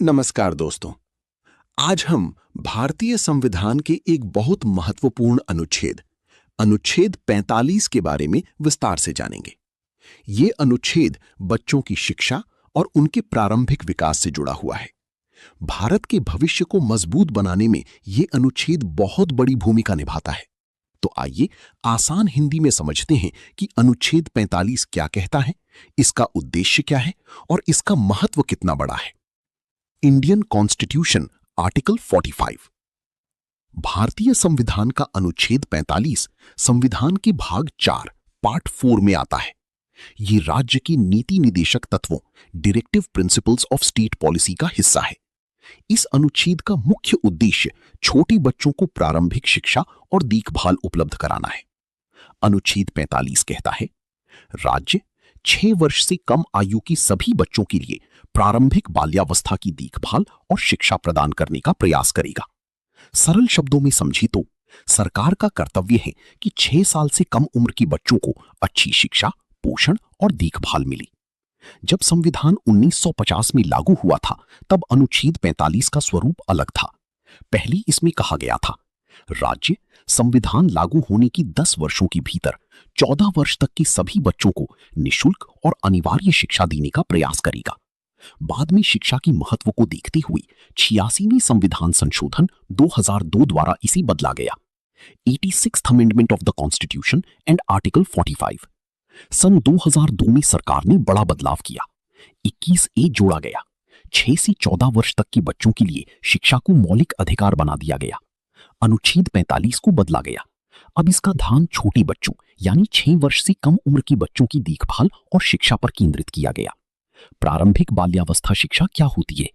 नमस्कार दोस्तों। आज हम भारतीय संविधान के एक बहुत महत्वपूर्ण अनुच्छेद अनुच्छेद 45 के बारे में विस्तार से जानेंगे। ये अनुच्छेद बच्चों की शिक्षा और उनके प्रारंभिक विकास से जुड़ा हुआ है। भारत के भविष्य को मजबूत बनाने में ये अनुच्छेद बहुत बड़ी भूमिका निभाता है। तो आइए आसान हिंदी में समझते हैं कि अनुच्छेद 45 क्या कहता है, इसका उद्देश्य क्या है और इसका महत्व कितना बड़ा है। Indian constitution article 45। भारतीय संविधान का अनुच्छेद 45 संविधान के भाग 4 पार्ट 4 में आता है। ये राज्य की नीति निदेशक तत्वों directive principles of state policy का हिस्सा है। इस अनुच्छेद का मुख्य उद्देश्य छोटे बच्चों को प्रारंभिक शिक्षा और देखभाल उपलब्ध कराना है। अनुच्छेद 45 कहता है, राज्य 6 वर्ष से कम आयु की सभी बच्चों के लिए प्रारंभिक बाल्यावस्था की देखभाल और शिक्षा प्रदान करने का प्रयास करेगा। सरल शब्दों में समझे तो सरकार का कर्तव्य है कि 6 साल से कम उम्र के बच्चों को अच्छी शिक्षा, पोषण और देखभाल मिले। जब संविधान 1950 में लागू हुआ था, तब अनुच्छेद 45 का स्वरूप अलग था। पहले इसमें कहा गया था, राज्य संविधान लागू होने की 10 वर्षों के भीतर 14 वर्ष तक के सभी बच्चों को निःशुल्क और अनिवार्य शिक्षा देने का प्रयास करेगा। बाद में शिक्षा की महत्व को देखते हुए 86वें संविधान संशोधन 2002 द्वारा इसे बदला गया। 86th amendment of the constitution and article 45। सन 2002 में सरकार ने बड़ा बदलाव किया। 21A जोड़ा गया। 6 से 14 वर्ष तक के बच्चों के लिए शिक्षा को मौलिक अधिकार बना दिया गया। अनुच्छेद 45 को बदला गया। अब इसका ध्यान छोटे बच्चों यानी 6 वर्ष से कम उम्र के बच्चों की देखभाल और शिक्षा पर केंद्रित किया गया। प्रारंभिक बाल्यावस्था शिक्षा क्या होती है,